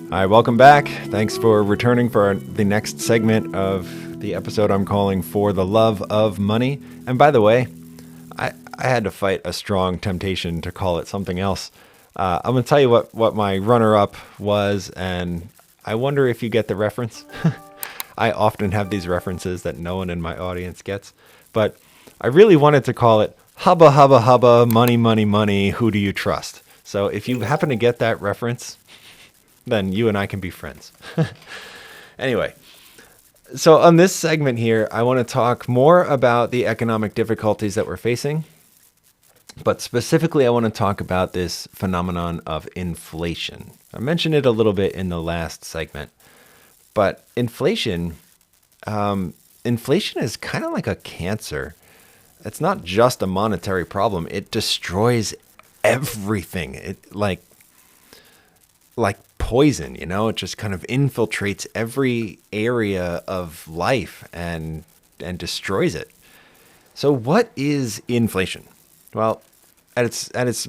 Hi, welcome back. Thanks for returning for the next segment of the episode I'm calling For the Love of Money. And by the way, I had to fight a strong temptation to call it something else. I'm going to tell you what my runner-up was, and I wonder if you get the reference. I often have these references that no one in my audience gets, but I really wanted to call it Hubba Hubba Hubba, Money Money Money, Who Do You Trust? So if you happen to get that reference, then you and I can be friends. Anyway, so on this segment here, I want to talk more about the economic difficulties that we're facing. But specifically, I want to talk about this phenomenon of inflation. I mentioned it a little bit in the last segment. But inflation is kind of like a cancer. It's not just a monetary problem. It destroys everything. It like poison, it just kind of infiltrates every area of life and destroys it. So what is inflation? Well, at its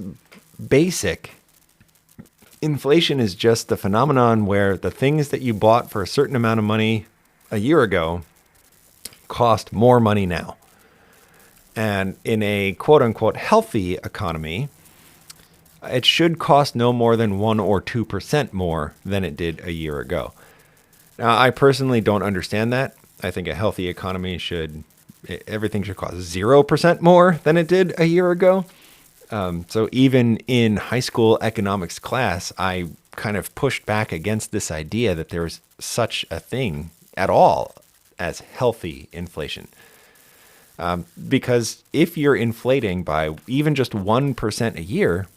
basic, inflation is just the phenomenon where the things that you bought for a certain amount of money a year ago cost more money now. And in a quote unquote healthy economy, it should cost no more than 1 or 2% more than it did a year ago. Now, I personally don't understand that. I think a healthy economy everything should cost 0% more than it did a year ago. So even in high school economics class, I kind of pushed back against this idea that there's such a thing at all as healthy inflation. Because if you're inflating by even just 1% a year,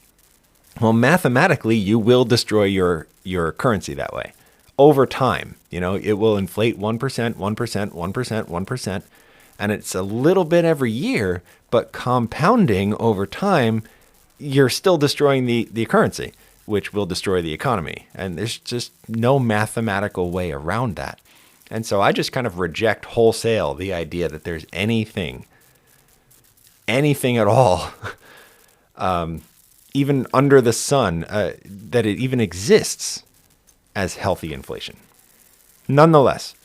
well, mathematically, you will destroy your currency that way. Over time, it will inflate 1%, 1%, 1%, 1%. And it's a little bit every year, but compounding over time, you're still destroying the currency, which will destroy the economy. And there's just no mathematical way around that. And so I just kind of reject wholesale the idea that there's anything at all, even under the sun, that it even exists as healthy inflation. Nonetheless,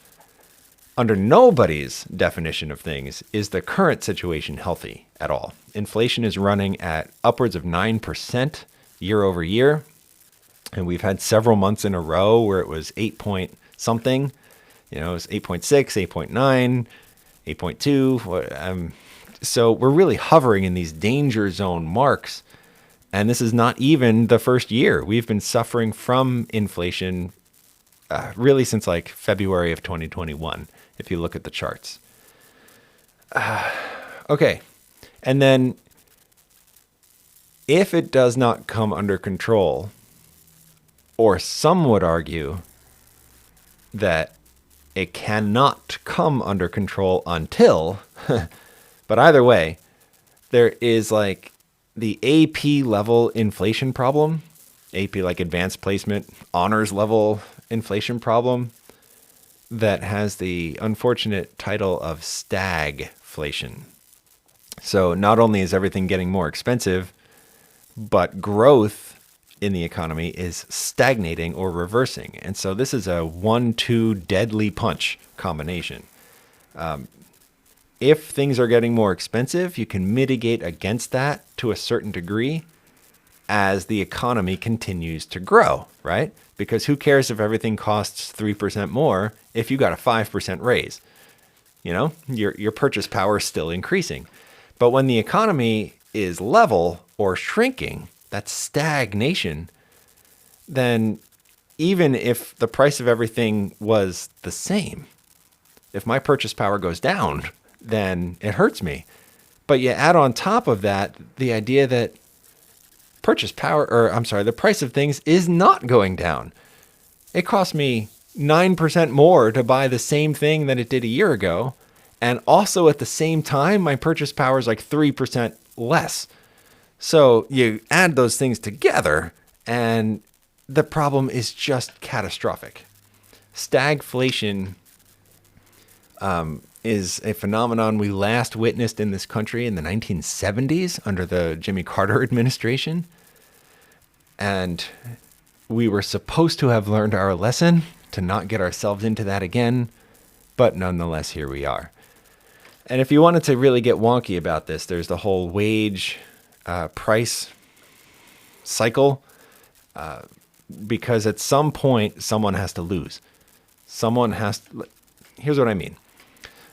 under nobody's definition of things is the current situation healthy at all. Inflation is running at upwards of 9% year over year. And we've had several months in a row where it was 8 point something. It was 8.6, 8.9, 8.2. So we're really hovering in these danger zone marks. And this is not even the first year. We've been suffering from inflation really since like February of 2021, if you look at the charts. Okay. And then if it does not come under control, or some would argue that it cannot come under control until, but either way, there is like the AP level inflation problem, AP like advanced placement, honors level inflation problem that has the unfortunate title of stagflation. So not only is everything getting more expensive, but growth in the economy is stagnating or reversing. And so this is a 1-2 deadly punch combination. If things are getting more expensive, you can mitigate against that to a certain degree as the economy continues to grow, right? Because who cares if everything costs 3% more if you got a 5% raise? Your purchase power is still increasing. But when the economy is level or shrinking, that's stagnation, then even if the price of everything was the same, if my purchase power goes down, then it hurts me. But you add on top of that the idea that the price of things is not going down. It cost me 9% more to buy the same thing than it did a year ago. And also at the same time, my purchase power is like 3% less. So you add those things together and the problem is just catastrophic. Stagflation is a phenomenon we last witnessed in this country in the 1970s under the Jimmy Carter administration. And we were supposed to have learned our lesson to not get ourselves into that again, but nonetheless, here we are. And if you wanted to really get wonky about this, there's the whole wage price cycle, because at some point, someone has to lose. Here's what I mean.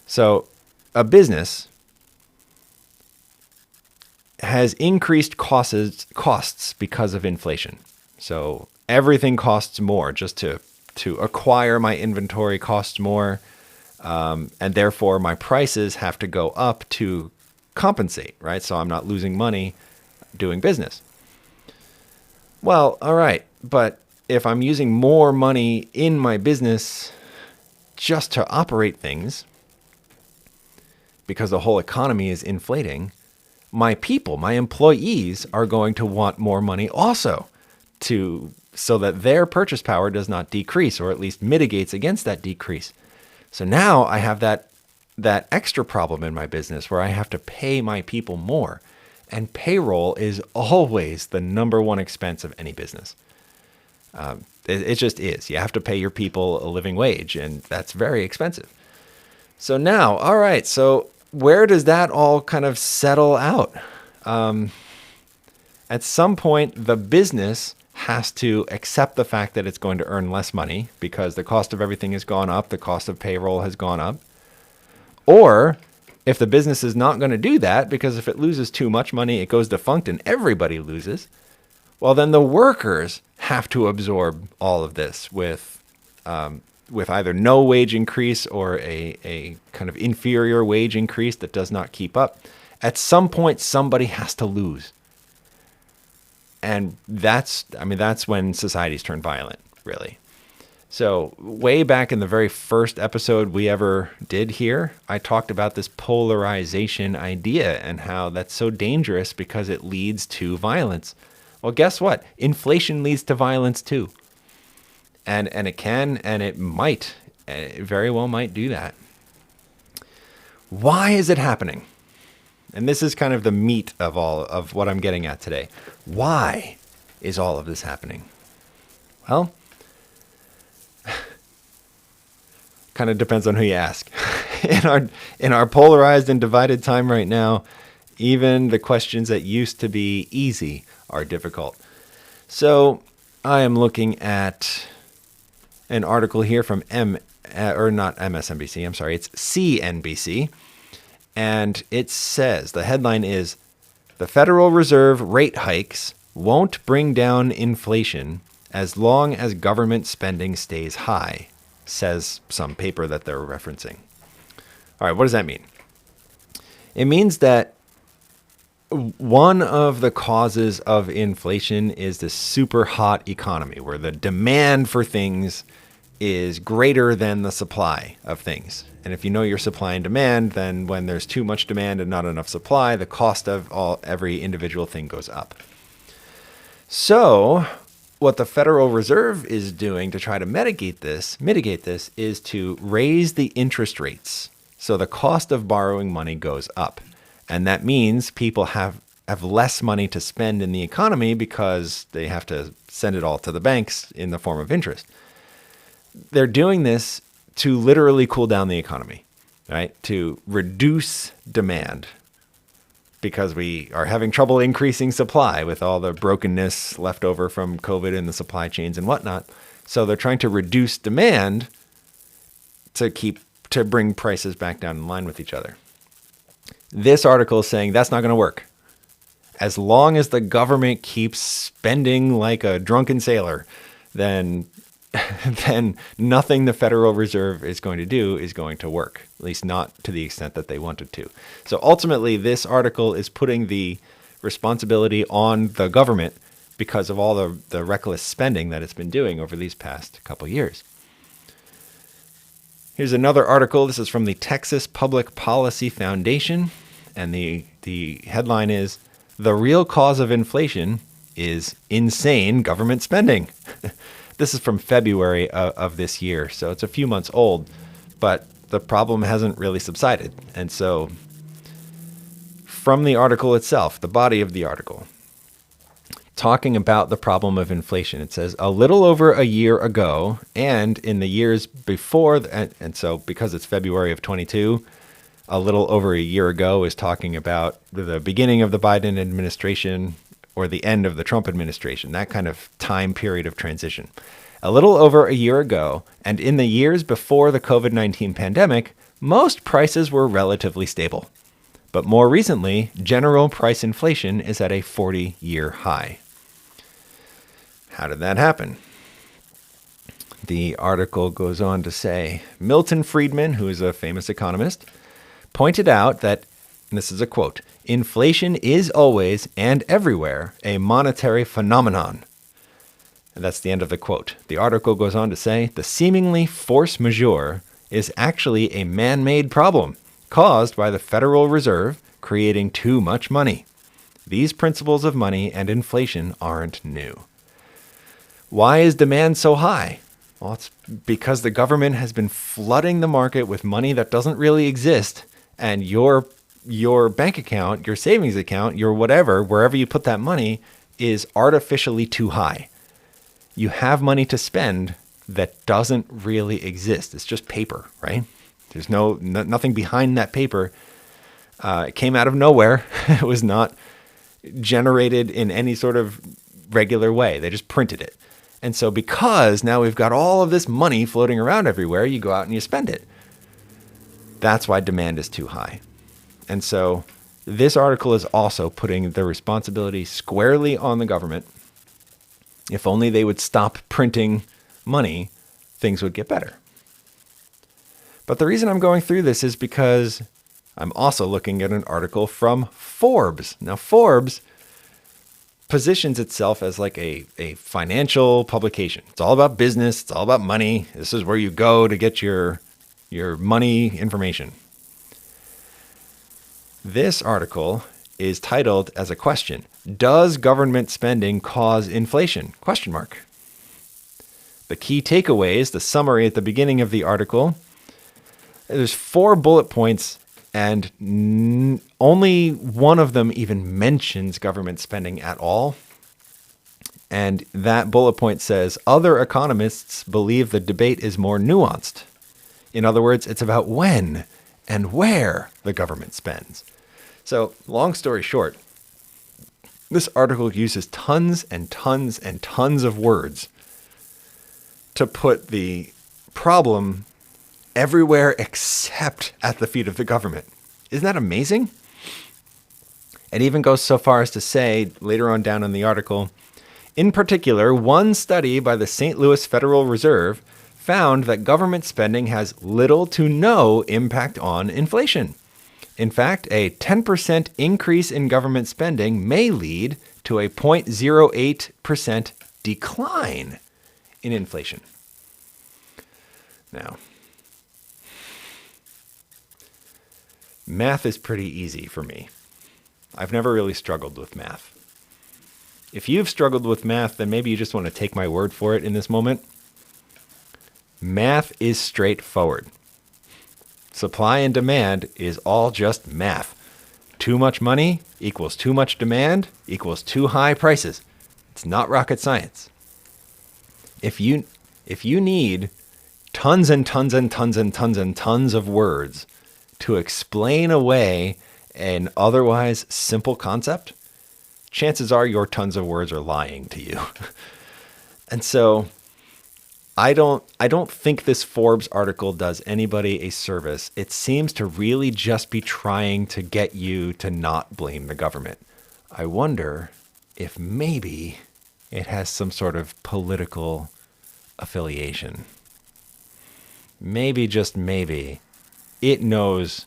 So a business has increased costs because of inflation. So everything costs more. Just to acquire my inventory costs more, and therefore my prices have to go up to compensate, right? So I'm not losing money doing business. Well, all right, but if I'm using more money in my business just to operate things, because the whole economy is inflating, my people, my employees are going to want more money also so that their purchase power does not decrease, or at least mitigates against that decrease. So now I have that extra problem in my business where I have to pay my people more. And payroll is always the number one expense of any business. It just is. You have to pay your people a living wage, and that's very expensive. So now, all right, so where does that all kind of settle out? At some point, the business has to accept the fact that it's going to earn less money because the cost of everything has gone up, the cost of payroll has gone up. Or if the business is not going to do that, because if it loses too much money, it goes defunct and everybody loses, well, then the workers have to absorb all of this with either no wage increase or a kind of inferior wage increase that does not keep up. At some point, somebody has to lose. And that's when societies turn violent, really. So way back in the very first episode we ever did here, I talked about this polarization idea and how that's so dangerous because it leads to violence. Well, guess what? Inflation leads to violence too. And it can, and it might, it very well might do that. Why is it happening? And this is kind of the meat of all of what I'm getting at today. Why is all of this happening? Well, kind of depends on who you ask. In our polarized and divided time right now, even the questions that used to be easy are difficult. So I am looking at an article here from not MSNBC, I'm sorry, it's CNBC. And it says, the headline is, "The Federal Reserve rate hikes won't bring down inflation as long as government spending stays high," says some paper that they're referencing. All right, what does that mean? It means that one of the causes of inflation is this super hot economy where the demand for things is greater than the supply of things. And if you know your supply and demand, then when there's too much demand and not enough supply, the cost of every individual thing goes up. So what the Federal Reserve is doing to try to mitigate this is to raise the interest rates. So the cost of borrowing money goes up. And that means people have less money to spend in the economy because they have to send it all to the banks in the form of interest. They're doing this to literally cool down the economy, right? To reduce demand because we are having trouble increasing supply with all the brokenness left over from COVID and the supply chains and whatnot. So they're trying to reduce demand to bring prices back down in line with each other. This article is saying that's not going to work. As long as the government keeps spending like a drunken sailor, then nothing the Federal Reserve is going to do is going to work, at least not to the extent that they wanted to. So ultimately, this article is putting the responsibility on the government because of all the reckless spending that it's been doing over these past couple years. Here's another article. This is from the Texas Public Policy Foundation, and the headline is, "The real cause of inflation is insane government spending." This is from February of this year, so it's a few months old, but the problem hasn't really subsided. And so from the article itself, the body of the article, talking about the problem of inflation. It says a little over a year ago, and in the years before, and so because it's February of 22, a little over a year ago is talking about the beginning of the Biden administration or the end of the Trump administration, that kind of time period of transition. A little over a year ago, and in the years before the COVID-19 pandemic, most prices were relatively stable. But more recently, general price inflation is at a 40-year high. How did that happen? The article goes on to say, Milton Friedman, who is a famous economist, pointed out that, and this is a quote, inflation is always and everywhere a monetary phenomenon. And that's the end of the quote. The article goes on to say, the seemingly force majeure is actually a man-made problem caused by the Federal Reserve creating too much money. These principles of money and inflation aren't new. Why is demand so high? Well, it's because the government has been flooding the market with money that doesn't really exist, and your bank account, your savings account, your whatever, wherever you put that money, is artificially too high. You have money to spend that doesn't really exist. It's just paper, right? There's nothing behind that paper. It came out of nowhere. It was not generated in any sort of regular way. They just printed it. And so because now we've got all of this money floating around everywhere, you go out and you spend it. That's why demand is too high. And so this article is also putting the responsibility squarely on the government. If only they would stop printing money, things would get better. But the reason I'm going through this is because I'm also looking at an article from Forbes. Now, Forbes positions itself as like a financial publication. It's all about business. It's all about money. This is where you go to get your money information. This article is titled as a question, does government spending cause inflation? ? The key takeaways, the summary at the beginning of the article, there's 4 bullet points, and only one of them even mentions government spending at all. And that bullet point says, other economists believe the debate is more nuanced. In other words, it's about when and where the government spends. So, long story short, this article uses tons and tons and tons of words to put the problem everywhere except at the feet of the government. Isn't that amazing? It even goes so far as to say, later on down in the article, in particular, one study by the St. Louis Federal Reserve found that government spending has little to no impact on inflation. In fact, a 10% increase in government spending may lead to a 0.08% decline in inflation. Now, math is pretty easy for me. I've never really struggled with math. If you've struggled with math, then maybe you just want to take my word for it in this moment. Math is straightforward. Supply and demand is all just math. Too much money equals too much demand equals too high prices. It's not rocket science. If you need tons and tons and tons and tons and tons of words to explain away an otherwise simple concept, chances are your tons of words are lying to you. And so I don't think this Forbes article does anybody a service. It seems to really just be trying to get you to not blame the government. I wonder if maybe it has some sort of political affiliation. Maybe, just maybe, it knows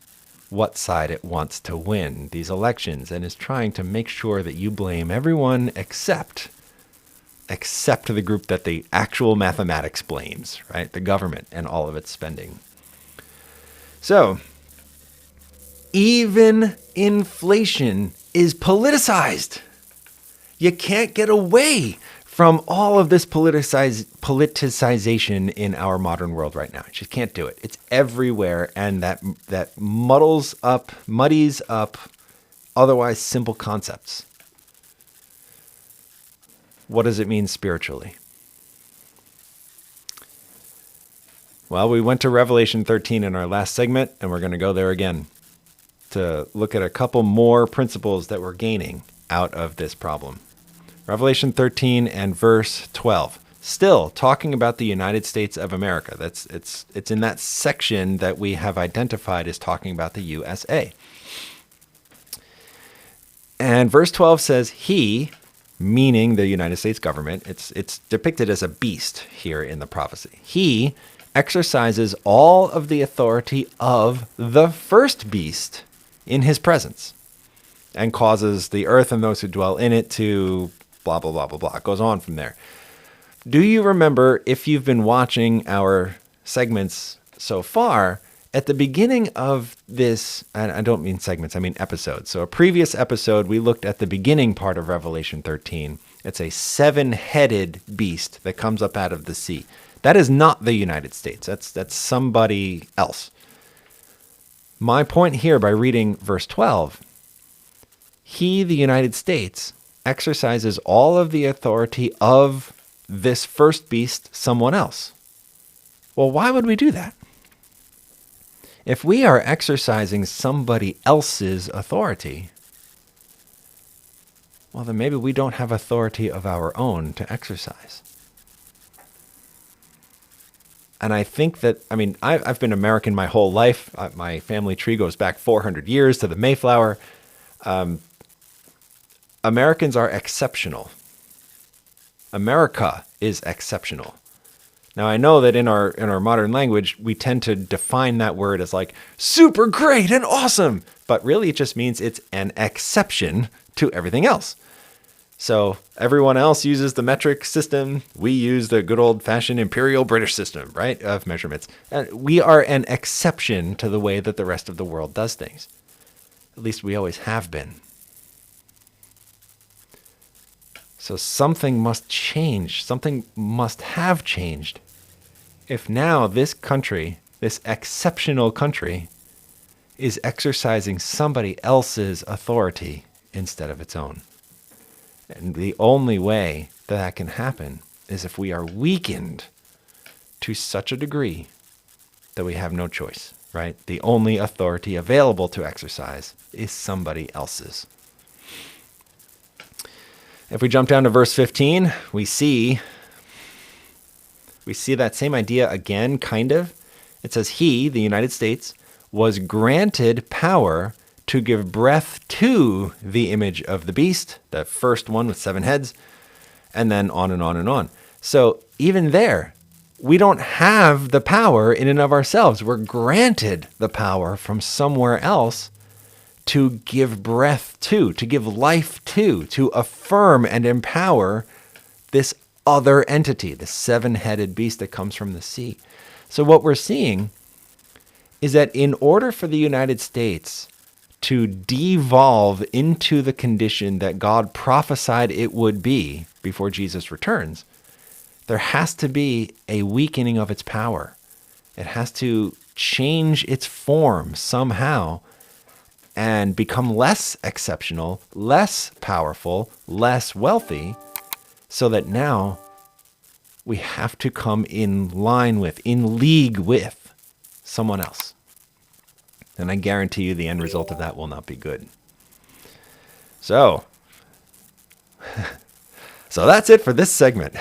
what side it wants to win these elections and is trying to make sure that you blame everyone except the group that the actual mathematics blames, right? The government and all of its spending. So, even inflation is politicized. You can't get away from all of this politicization in our modern world right now. You just can't do it. It's everywhere, and that muddies up otherwise simple concepts. what does it mean spiritually? Well, we went to Revelation 13 in our last segment, and we're going to go there again to look at a couple more principles that we're gaining out of this problem. Revelation 13 and verse 12. Still talking about the United States of America. It's in that section that we have identified as talking about the USA. And verse 12 says, he, meaning the United States government, it's depicted as a beast here in the prophecy. He exercises all of the authority of the first beast in his presence and causes the earth and those who dwell in it to blah, blah, blah, blah, blah. It goes on from there. Do you remember, if you've been watching our segments so far, at the beginning of this, and I don't mean segments, I mean episodes. So a previous episode, we looked at the beginning part of Revelation 13. It's a 7-headed beast that comes up out of the sea. That is not the United States. That's somebody else. My point here by reading verse 12, he, the United States, exercises all of the authority of this first beast, someone else. Well, why would we do that? If we are exercising somebody else's authority, well, then maybe we don't have authority of our own to exercise. And I think that, I've been American my whole life. My family tree goes back 400 years to the Mayflower. Americans are exceptional. America is exceptional. Now, I know that in our modern language, we tend to define that word as like super great and awesome, but really it just means it's an exception to everything else. So everyone else uses the metric system. We use the good old-fashioned imperial British system, right, of measurements. And we are an exception to the way that the rest of the world does things. At least we always have been. So something must change. Something must have changed. If now this country, this exceptional country, is exercising somebody else's authority instead of its own. And the only way that can happen is if we are weakened to such a degree that we have no choice, right? The only authority available to exercise is somebody else's. If we jump down to verse 15, we see that same idea again, kind of. It says, he, the United States, was granted power to give breath to the image of the beast, the first one with 7 heads, and then on and on and on. So even there, we don't have the power in and of ourselves. We're granted the power from somewhere else to give breath to give life to affirm and empower this other entity, the 7-headed beast that comes from the sea. So what we're seeing is that in order for the United States to devolve into the condition that God prophesied it would be before Jesus returns, there has to be a weakening of its power. It has to change its form somehow and become less exceptional, less powerful, less wealthy, so that now we have to come in line with, in league with someone else. And I guarantee you the end result of that will not be good. So that's it for this segment.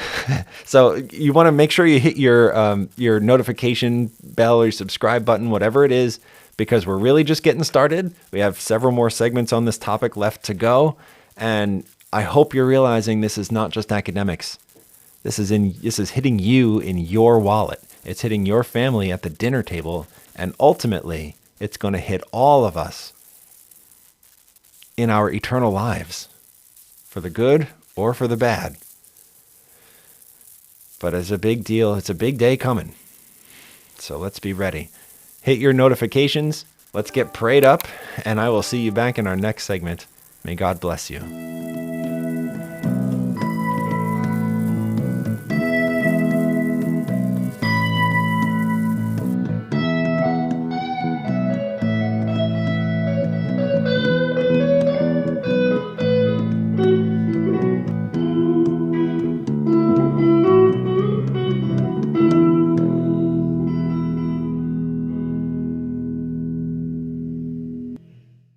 So you want to make sure you hit your notification bell or your subscribe button, whatever it is, because we're really just getting started. We have several more segments on this topic left to go. And I hope you're realizing this is not just academics. This is hitting you in your wallet. It's hitting your family at the dinner table. And ultimately, it's going to hit all of us in our eternal lives, for the good or for the bad. But it's a big deal. It's a big day coming. So let's be ready. Hit your notifications. Let's get prayed up, and I will see you back in our next segment. May God bless you.